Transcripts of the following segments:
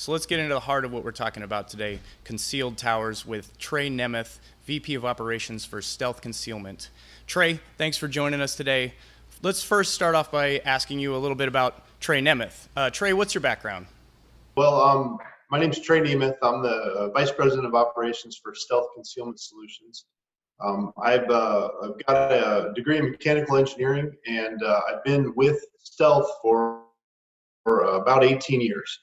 So let's get into the heart of what we're talking about today, concealed towers with Trey Nemeth, VP of Operations for Stealth Concealment. Trey, thanks for joining us today. Let's first start off by asking you a little bit about Trey Nemeth. Trey, what's your background? Well, my name's Trey Nemeth. I'm the Vice President of Operations for Stealth Concealment Solutions. I've got a degree in mechanical engineering, and I've been with Stealth for about 18 years.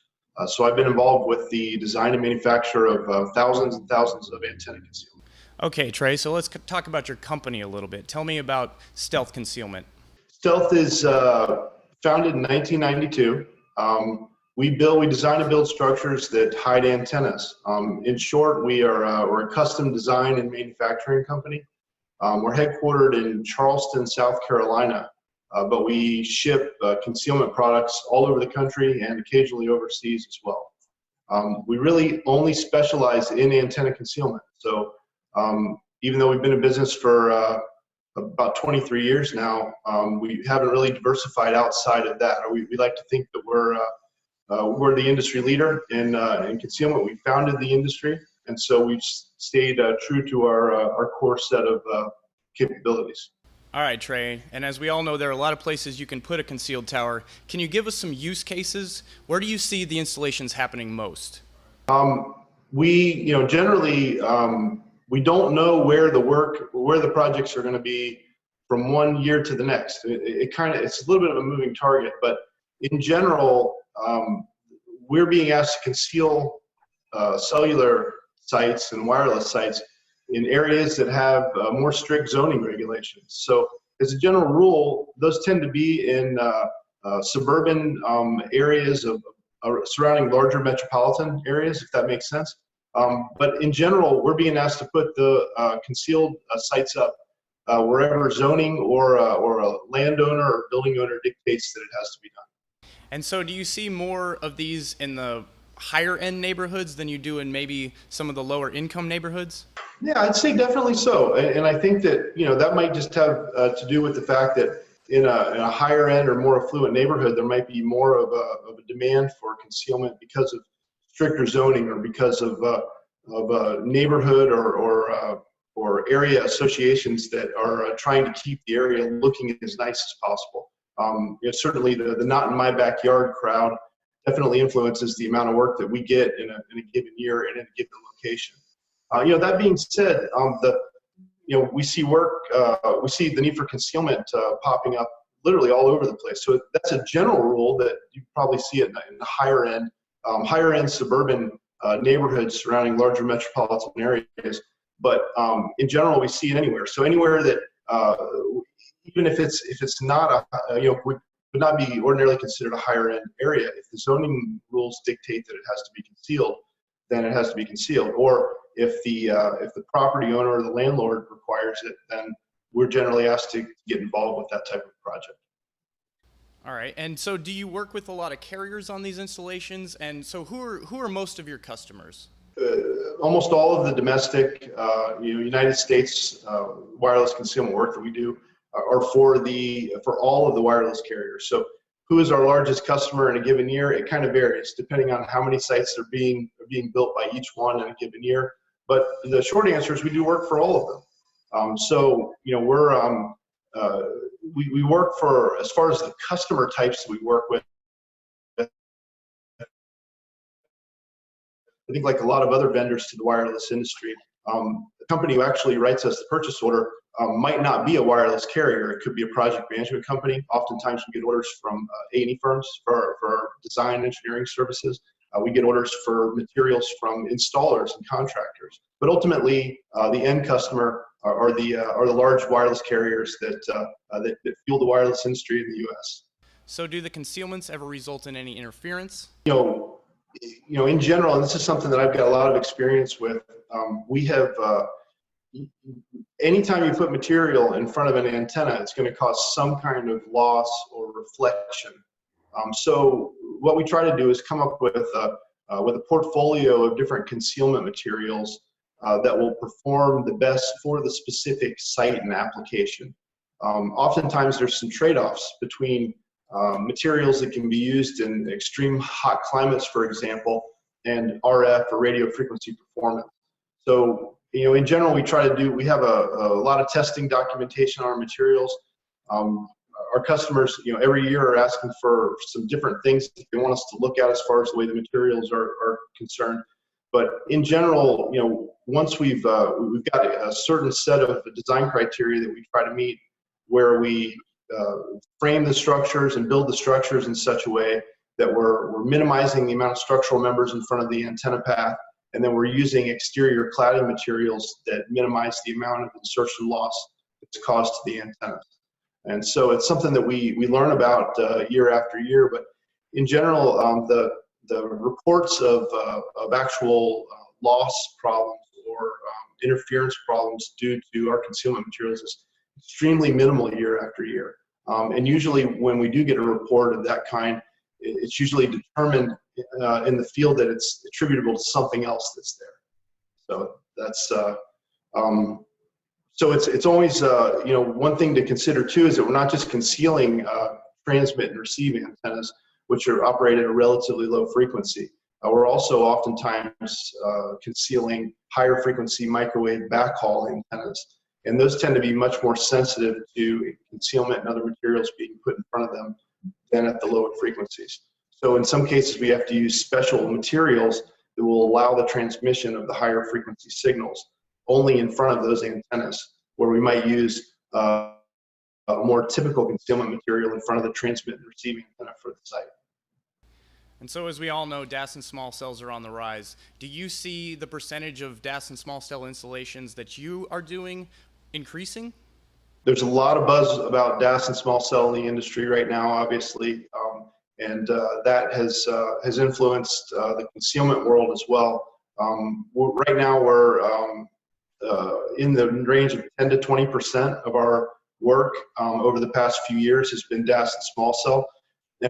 So I've been involved with the design and manufacture of thousands and thousands of antenna concealment. Okay, Trey, so let's talk about your company a little bit. Tell me about Stealth Concealment. Stealth is founded in 1992. We design and build structures that hide antennas. In short, we're a custom design and manufacturing company. We're headquartered in Charleston, South Carolina, but we ship concealment products all over the country and occasionally overseas as well. We really only specialize in antenna concealment. So even though we've been in business for about 23 years now, we haven't really diversified outside of that. We like to think that we're the industry leader in concealment. We founded the industry, and so we've stayed true to our core set of capabilities. All right, Trey, and as we all know, there are a lot of places you can put a concealed tower. Can you give us some use cases? Where do you see the installations happening most? Generally, we don't know where the projects are going to be from one year to the next. It's a little bit of a moving target, but in general, we're being asked to conceal cellular sites and wireless sites in areas that have more strict zoning regulations. So as a general rule, those tend to be in suburban areas surrounding larger metropolitan areas, if that makes sense. But in general, we're being asked to put the concealed sites up wherever zoning or a landowner or building owner dictates that it has to be done. And so do you see more of these in the higher end neighborhoods than you do in maybe some of the lower income neighborhoods? Yeah, I'd say definitely so. And I think that, that might just have to do with the fact that in a higher end or more affluent neighborhood, there might be more of a demand for concealment because of stricter zoning or because of a neighborhood or area associations that are trying to keep the area looking as nice as possible. Certainly the not in my backyard crowd definitely influences the amount of work that we get in a given year and in a given location. That being said, we see the need for concealment popping up literally all over the place. So that's a general rule that you probably see it in the higher end suburban neighborhoods surrounding larger metropolitan areas. But in general, we see it anywhere. So anywhere that even if it's not would not be ordinarily considered a higher end area, if the zoning rules dictate that it has to be concealed, then it has to be concealed. Or if the property owner or the landlord requires it, then we're generally asked to get involved with that type of project. All right, and so do you work with a lot of carriers on these installations? And so who are most of your customers? Almost all of the domestic, United States wireless concealment work that we do are for all of the wireless carriers. So who is our largest customer in a given year? It kind of varies depending on how many sites are being built by each one in a given year. But the short answer is we do work for all of them. We work for, as far as the customer types that we work with, I think like a lot of other vendors to the wireless industry, the company who actually writes us the purchase order might not be a wireless carrier. It could be a project management company. Oftentimes we get orders from A&E firms for our design engineering services. We get orders for materials from installers and contractors. But ultimately, the end customer are the large wireless carriers that fuel the wireless industry in the U.S. So do the concealments ever result in any interference? In general, and this is something that I've got a lot of experience with, we have, anytime you put material in front of an antenna, it's going to cause some kind of loss or reflection. So what we try to do is come up with a portfolio of different concealment materials that will perform the best for the specific site and application. Oftentimes there's some trade-offs between materials that can be used in extreme hot climates, for example, and RF or radio frequency performance. So, in general, we have a lot of testing documentation on our materials. Our customers, every year are asking for some different things that they want us to look at as far as the way the materials are concerned. But in general, once we've got a certain set of design criteria that we try to meet, where we frame the structures and build the structures in such a way that we're minimizing the amount of structural members in front of the antenna path, and then we're using exterior cladding materials that minimize the amount of insertion loss that's caused to the antennas. And so it's something that we learn about year after year. But in general, the reports of actual loss problems or interference problems due to our concealment materials is extremely minimal year after year. And usually when we do get a report of that kind, it's usually determined in the field that it's attributable to something else that's there. So that's so it's always one thing to consider too is that we're not just concealing transmit and receive antennas, which are operated at a relatively low frequency. We're also oftentimes concealing higher frequency microwave backhaul antennas, and those tend to be much more sensitive to concealment and other materials being put in front of them than at the lower frequencies. So in some cases, we have to use special materials that will allow the transmission of the higher frequency signals only in front of those antennas, where we might use a more typical concealment material in front of the transmit and receiving antenna for the site. And so as we all know, DAS and small cells are on the rise. Do you see the percentage of DAS and small cell installations that you are doing increasing? There's a lot of buzz about DAS and small cell in the industry right now, obviously, and that has influenced the concealment world as well. Right now, we're in the range of 10 to 20% of our work over the past few years has been DAS and small cell.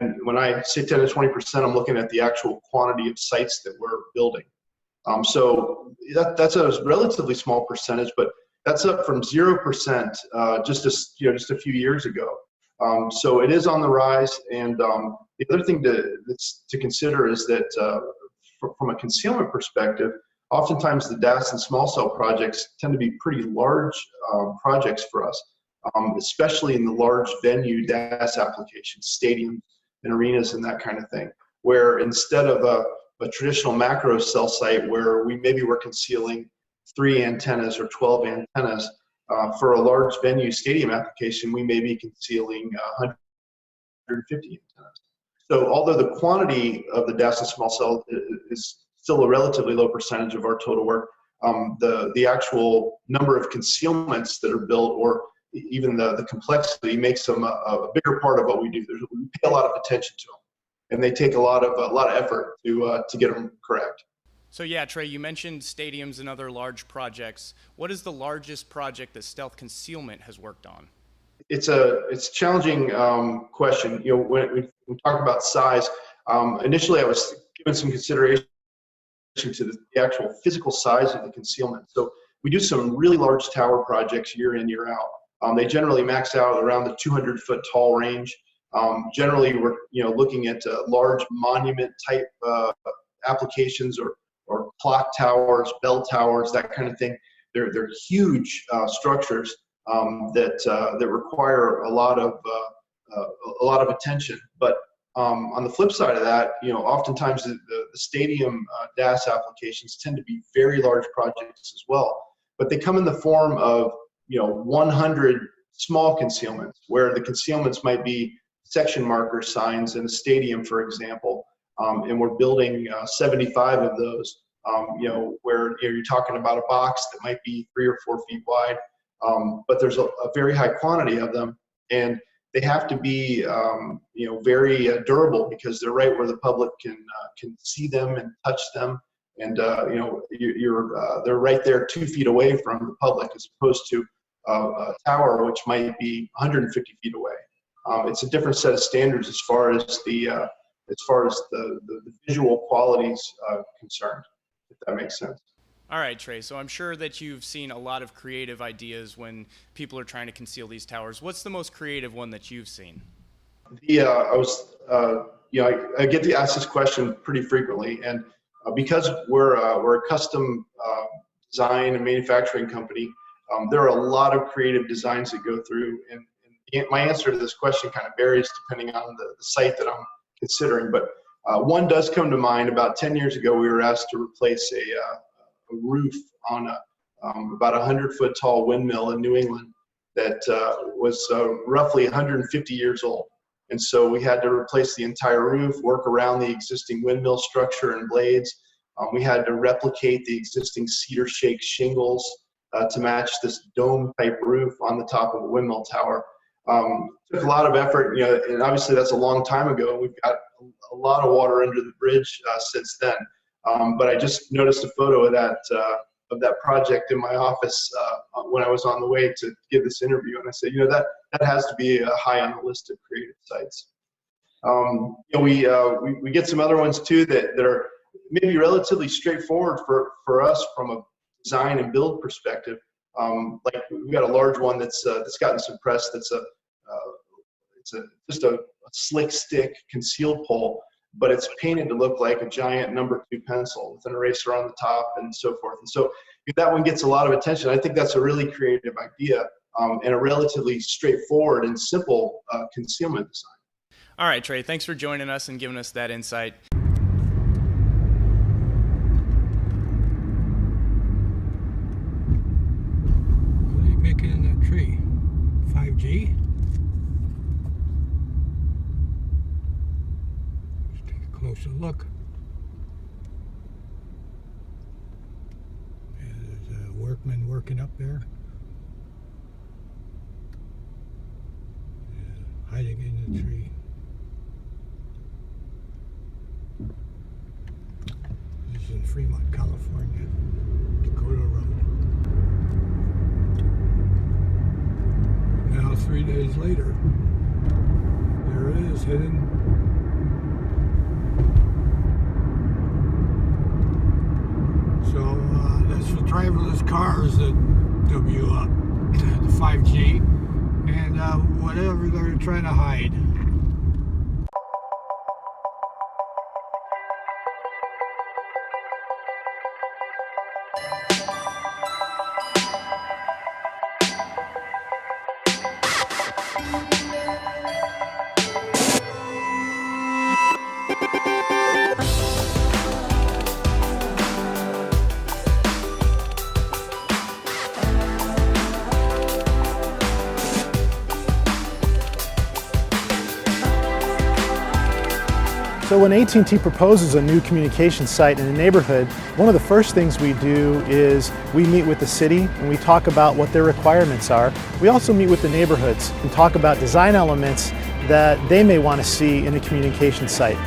And when I say 10 to 20%, I'm looking at the actual quantity of sites that we're building. So that's a relatively small percentage, but that's up from 0% just a few years ago. So it is on the rise. And the other thing to consider is that from a concealment perspective, oftentimes the DAS and small cell projects tend to be pretty large projects for us, especially in the large venue DAS applications, stadiums and arenas and that kind of thing, where instead of a traditional macro cell site where we're concealing 3 antennas or 12 antennas, for a large venue stadium application, we may be concealing 150 antennas. So although the quantity of the DAS and small cell is still a relatively low percentage of our total work, the actual number of concealments that are built, or even the complexity, makes them a bigger part of what we do. We pay a lot of attention to them, and they take a lot of effort to get them correct. So yeah, Trey, you mentioned stadiums and other large projects. What is the largest project that Stealth Concealment has worked on? It's a challenging question. When we talk about size, initially I was given some consideration to the actual physical size of the concealment. So we do some really large tower projects year in, year out. They generally max out around the 200-foot tall range. Generally, we're looking at large monument type applications or clock towers, bell towers, that kind of thing. They're huge structures that require a lot of attention. But on the flip side of that, oftentimes the stadium DAS applications tend to be very large projects as well. But they come in the form of 100 small concealments, where the concealments might be section marker signs in a stadium, for example. And we're building 75 of those, where you're talking about a box that might be 3 or 4 feet wide, but there's a very high quantity of them, and they have to be, very durable, because they're right where the public can see them and touch them, and they're right there 2 feet away from the public, as opposed to a tower which might be 150 feet away. It's a different set of standards as far as the visual qualities concerned, if that makes sense. All right, Trey, so I'm sure that you've seen a lot of creative ideas when people are trying to conceal these towers. What's the most creative one that you've seen? I get to ask this question pretty frequently, and because we're a custom design and manufacturing company, there are a lot of creative designs that go through, and my answer to this question kind of varies depending on the site that I'm considering, but one does come to mind. About 10 years ago, we were asked to replace a roof on about a 100-foot tall windmill in New England that was roughly 150 years old. And so we had to replace the entire roof, work around the existing windmill structure and blades. We had to replicate the existing cedar shake shingles to match this dome-type roof on the top of a windmill tower. Took a lot of effort, and obviously that's a long time ago, and we've got a lot of water under the bridge since then. But I just noticed a photo of that project in my office when I was on the way to give this interview, and I said, that has to be high on the list of creative sites. We get some other ones too that are maybe relatively straightforward for us from a design and build perspective. Like we've got a large one that's gotten some press. That's just a slick stick concealed pole, but it's painted to look like a giant number 2 pencil with an eraser on the top and so forth. And so that one gets a lot of attention. I think that's a really creative idea and a relatively straightforward and simple concealment design. All right, Trey, thanks for joining us and giving us that insight. What are they making in that tree? 5G? Let's take a closer look. There's a workman working up there. Hiding in the tree. This is in Fremont, California, Dakota Road. Now 3 days later, there it is hidden. So that's for driverless cars that W up the 5G and whatever they're trying to hide. So when AT&T proposes a new communication site in a neighborhood, one of the first things we do is we meet with the city and we talk about what their requirements are. We also meet with the neighborhoods and talk about design elements that they may want to see in a communication site.